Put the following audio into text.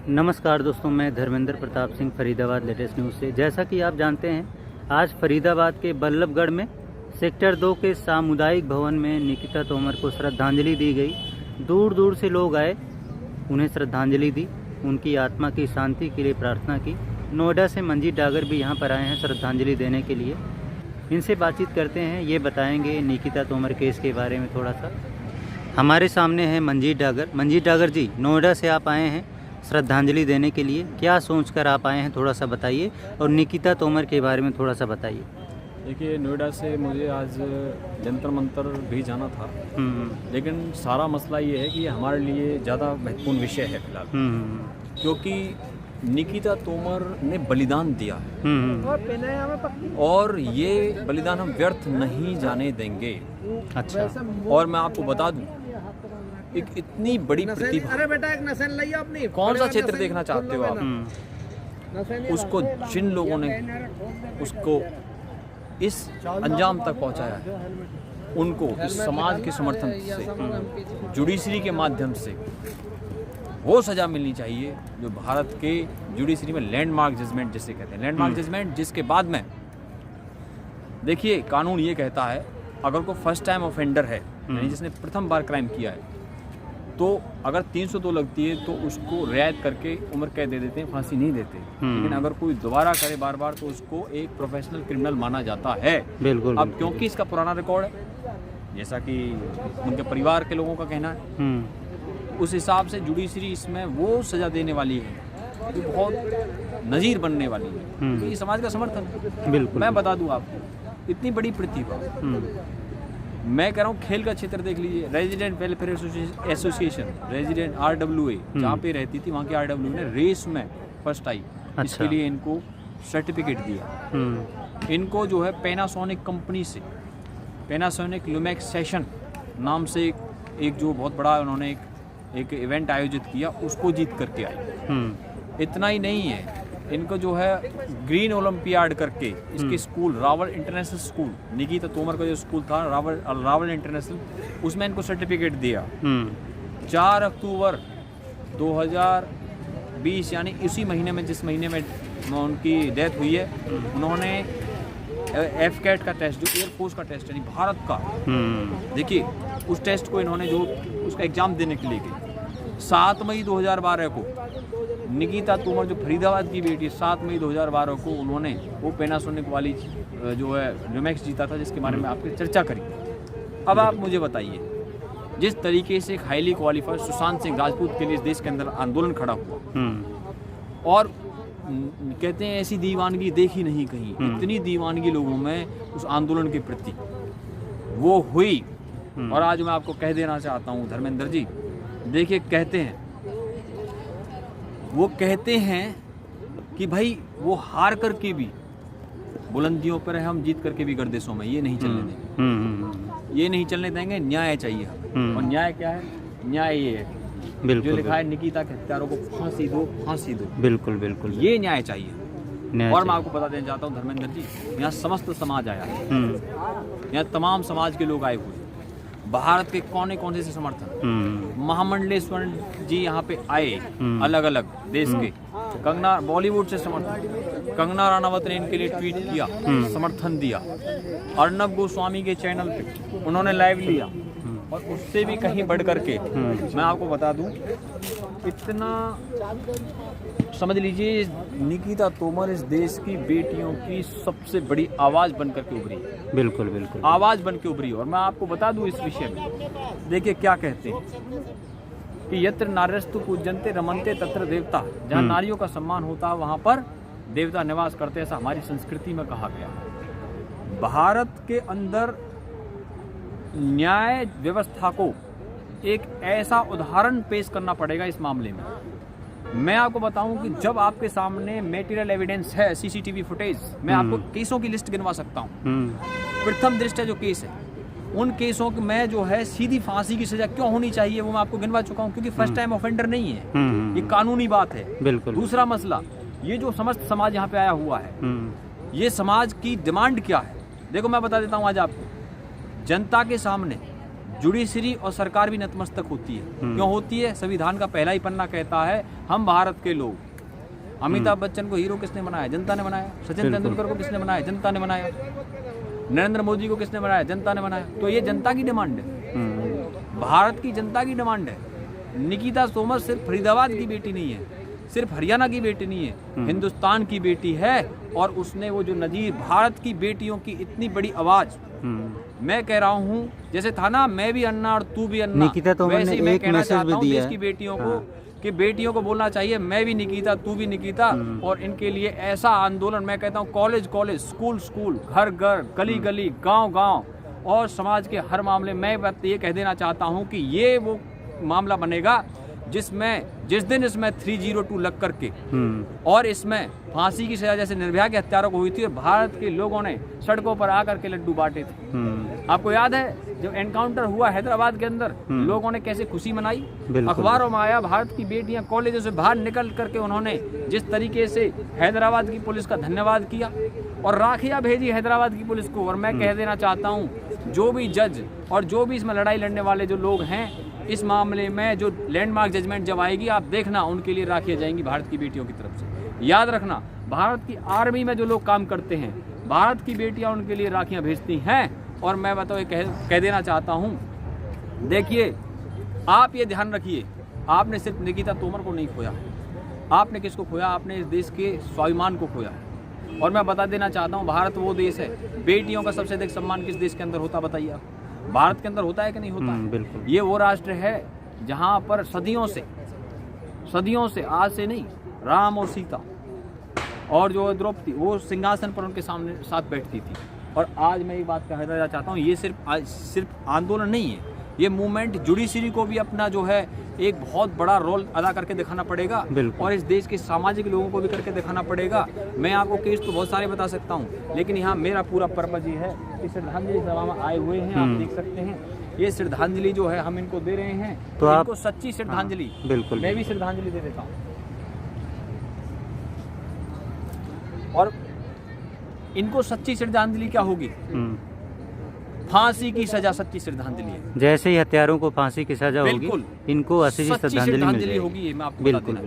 नमस्कार दोस्तों, मैं धर्मेंद्र प्रताप सिंह, फरीदाबाद लेटेस्ट न्यूज़ से। जैसा कि आप जानते हैं, आज फरीदाबाद के बल्लभगढ़ में सेक्टर 2 के सामुदायिक भवन में निकिता तोमर को श्रद्धांजलि दी गई। दूर दूर से लोग आए, उन्हें श्रद्धांजलि दी, उनकी आत्मा की शांति के लिए प्रार्थना की। नोएडा से मंजीत डागर भी यहाँ पर आए हैं श्रद्धांजलि देने के लिए। इनसे बातचीत करते हैं, ये बताएंगे निकिता तोमर केस के बारे में थोड़ा सा। हमारे सामने है मंजीत डागर। मंजीत डागर जी, नोएडा से आप आए हैं श्रद्धांजलि देने के लिए, क्या सोचकर आप आए हैं, थोड़ा सा बताइए, और निकिता तोमर के बारे में थोड़ा सा बताइए। देखिए, नोएडा से मुझे आज जंतर मंतर भी जाना था, लेकिन सारा मसला ये है कि हमारे लिए ज़्यादा महत्वपूर्ण विषय है फिलहाल, क्योंकि निकिता तोमर ने बलिदान दिया है और ये बलिदान हम व्यर्थ नहीं जाने देंगे। अच्छा, और मैं आपको बता दूं, एक इतनी बड़ी प्रतिभा, अरे बेटा एक नसेल लिया अपनी, कौन सा क्षेत्र देखना चाहते हो आप, उसको जिन लोगों ने उसको इस अंजाम तक पहुंचाया है, उनको इस समाज के समर्थन से, जुडिशरी के माध्यम से वो सज़ा मिलनी चाहिए जो भारत के जुडिशरी में लैंडमार्क जजमेंट जिसे कहते हैं, लैंडमार्क जजमेंट, जिसके बाद में देखिए कानून ये कहता है अगर कोई फर्स्ट टाइम ऑफेंडर है, यानी जिसने प्रथम बार क्राइम किया है, तो अगर 302 लगती है तो उसको रियायत करके उम्र कैद दे देते हैं, फांसी नहीं देते। लेकिन अगर कोई दोबारा करे बार बार तो उसको एक प्रोफेशनल क्रिमिनल माना जाता है। बिल्कुल। अब क्योंकि इसका पुराना रिकॉर्ड है, जैसा कि उनके परिवार के लोगों का कहना है, उस हिसाब से जुडिशरी इसमें वो सज़ा देने वाली है जो बहुत नज़ीर बनने वाली है, तो ये समाज का समर्थन है। बिल्कुल। मैं बता दूं आपको, इतनी बड़ी प्रतिभा, मैं कह रहा हूँ खेल का क्षेत्र देख लीजिए, resident welfare association, resident RWA जहाँ पे रहती थी, वहाँ की RWA ने रेस में फर्स्ट आई। अच्छा। इसके लिए इनको सर्टिफिकेट दिया। इनको जो है पैनासोनिक कंपनी से, पैनासोनिक लुमेक्स सेशन नाम से एक जो बहुत बड़ा उन्होंने एक इवेंट आयोजित किया, उसको जीत करके आई। इतना ही नहीं है, इनको जो है ग्रीन ओलंपियाड करके इसके school, Rawal international school, Nikita Tomar का जो स्कूल था रावल इंटरनेशनल, उसमें इनको सर्टिफिकेट दिया। 4 अक्टूबर 2020 यानी इसी महीने में, जिस महीने में उनकी डेथ हुई है, उन्होंने FCAT का टेस्ट, जो एयरफोर्स का टेस्ट यानी भारत का, देखिए उस टेस्ट को इन्होंने जो उसका एग्ज़ाम देने के लिए गए 7 मई 2012 को, निकिता तोमर जो फरीदाबाद की बेटी है, 7 मई 2012 को उन्होंने वो पैनासोनिक वाली जो है लुमेक्स जीता था, जिसके बारे में आपकी चर्चा करी। अब आप मुझे बताइए, जिस तरीके से एक हाईली क्वालिफाइड सुशांत सिंह राजपूत के लिए इस देश के अंदर आंदोलन खड़ा हुआ, और कहते हैं ऐसी दीवानगी देखी नहीं कहीं, इतनी दीवानगी लोगों में उस आंदोलन के प्रति वो हुई। और आज मैं आपको कह देना चाहता हूँ धर्मेंद्र जी, देखिए वो कहते हैं कि भाई वो हार करके भी बुलंदियों पर है, हम जीत करके भी गर्दिशों में, ये नहीं चलने देंगे, ये नहीं चलने देंगे। न्याय चाहिए हमें, और न्याय क्या है? न्याय ये है जो लिखा है, निकिता के हत्यारों को फांसी दो, फांसी दो। बिल्कुल बिल्कुल, ये न्याय चाहिए। और मैं आपको बता देना चाहता हूँ धर्मेंद्र जी, यहाँ समस्त समाज आया है, यहाँ तमाम समाज के लोग आए हुए, भारत के कोने कोने से समर्थन, महामंडलेश्वर जी यहाँ पे आए, अलग अलग देश के, कंगना बॉलीवुड से समर्थन, कंगना राणावत ने इनके लिए ट्वीट किया, समर्थन दिया, अर्नब गोस्वामी के चैनल पे उन्होंने लाइव लिया, और उससे भी कहीं बढ़ करके मैं आपको बता दूं, इतना समझ लीजिए, निकिता तोमर इस देश की बेटियों की सबसे बड़ी आवाज़ बन करके उभरी। बिल्कुल बिल्कुल, आवाज़ बन के उभरी। और मैं आपको बता दूं इस विषय में, देखिए क्या कहते हैं कि यत्र नार्यस्तु पूज्यन्ते रमन्ते तत्र देवता, जहाँ नारियों का सम्मान होता है वहाँ पर देवता निवास करते, ऐसा हमारी संस्कृति में कहा गया। भारत के अंदर न्याय व्यवस्था को एक ऐसा उदाहरण पेश करना पड़ेगा इस मामले में। मैं आपको बताऊं कि जब आपके सामने मेटीरियल एविडेंस है, CCTV फुटेज, मैं आपको केसों की लिस्ट गिनवा सकता हूं। प्रथम दृष्टया जो केस है, उन केसों में जो है सीधी फांसी की सजा क्यों होनी चाहिए, वो मैं आपको गिनवा चुका हूं, क्योंकि फर्स्ट टाइम ऑफेंडर नहीं है, ये कानूनी बात है। बिल्कुल। दूसरा मसला, ये जो समस्त समाज यहाँ पे आया हुआ है, ये समाज की डिमांड क्या है? देखो मैं बता देता हूँ आज आपको, जनता के सामने जुडिशरी और सरकार भी नतमस्तक होती है। क्यों होती है? संविधान का पहला ही पन्ना कहता है हम भारत के लोग। अमिताभ बच्चन को हीरो किसने बनाया? जनता ने बनाया। सचिन तेंदुलकर को किसने बनाया? जनता ने बनाया। नरेंद्र मोदी को किसने बनाया? जनता ने बनाया। तो ये जनता की डिमांड है, भारत की जनता की डिमांड है। निकिता तोमर सिर्फ फरीदाबाद की बेटी नहीं है, सिर्फ हरियाणा की बेटी नहीं है, हिंदुस्तान की बेटी है। और उसने वो जो नजीर भारत की बेटियों की इतनी बड़ी आवाज, मैं कह रहा हूँ जैसे था ना मैं भी अन्ना और तू भी अन्ना, निकिता तोमर वैसे ने ही मैं एक कहना मैसेज चाहता भी हूँ दिया देश की बेटियों को कि बेटियों को बोलना चाहिए मैं भी निकिता तू भी निकिता। और इनके लिए ऐसा आंदोलन, मैं कहता हूँ कॉलेज कॉलेज, स्कूल स्कूल, घर घर, गली गली, गांव गांव और समाज के हर मामले में ये कह देना चाहता हूँ कि ये वो मामला बनेगा जिस दिन इसमें 302 लग करके और इसमें फांसी की सजा जैसे निर्भया के हत्यारों को हुई थी और भारत के लोगों ने सड़कों पर आकर के लड्डू बांटे थे। आपको याद है जब एनकाउंटर हुआ हैदराबाद के अंदर, लोगों ने कैसे खुशी मनाई? अखबारों में आया भारत की बेटियां कॉलेजों से बाहर निकल करके उन्होंने जिस तरीके से हैदराबाद की पुलिस का धन्यवाद किया और राखियां भेजी हैदराबाद की पुलिस को। और मैं कह देना चाहता हूँ जो भी जज और जो भी इसमें लड़ाई लड़ने वाले जो लोग हैं, इस मामले में जो लैंडमार्क जजमेंट जब आएगी आप देखना उनके लिए राखियां जाएंगी भारत की बेटियों की तरफ से। याद रखना भारत की आर्मी में जो लोग काम करते हैं, भारत की बेटियां उनके लिए राखियां भेजती हैं। और मैं बताओ कह देना चाहता हूं, देखिए आप ये ध्यान रखिए, आपने सिर्फ निकिता तोमर को नहीं खोया, आपने किसको खोया? आपने इस देश के स्वाभिमान को खोया। और मैं बता देना चाहता हूं भारत वो देश है, बेटियों का सबसे अधिक सम्मान किस देश के अंदर होता बताइए? भारत के अंदर होता है कि नहीं होता है? बिल्कुल। ये वो राष्ट्र है जहां पर सदियों से, आज से नहीं, राम और सीता और जो द्रौपदी वो सिंहासन पर उनके सामने साथ बैठती थी। और आज मैं एक बात कहना चाहता हूँ, ये सिर्फ आंदोलन नहीं है, ये मूवमेंट जुडिशरी को भी अपना जो है एक बहुत बड़ा रोल अदा करके दिखाना पड़ेगा और इस देश के सामाजिक लोगों को भी करके दिखाना पड़ेगा। मैं आपको केस तो बहुत सारे बता सकता हूँ, लेकिन यहाँ मेरा पूरा पर्पज ये है कि श्रद्धांजलि सभा में आए हुए हैं, आप देख सकते हैं ये श्रद्धांजलि जो है हम इनको दे रहे हैं, तो इनको सच्ची श्रद्धांजलि, बिल्कुल मैं भी श्रद्धांजलि दे देता हूँ। और इनको सच्ची श्रद्धांजलि क्या होगी? फांसी की सजा सच्ची श्रद्धांजलि है। जैसे ही हत्यारों को फांसी की सजा होगी, इनको असली श्रद्धांजलि होगी, ये मैं आपको बता देना।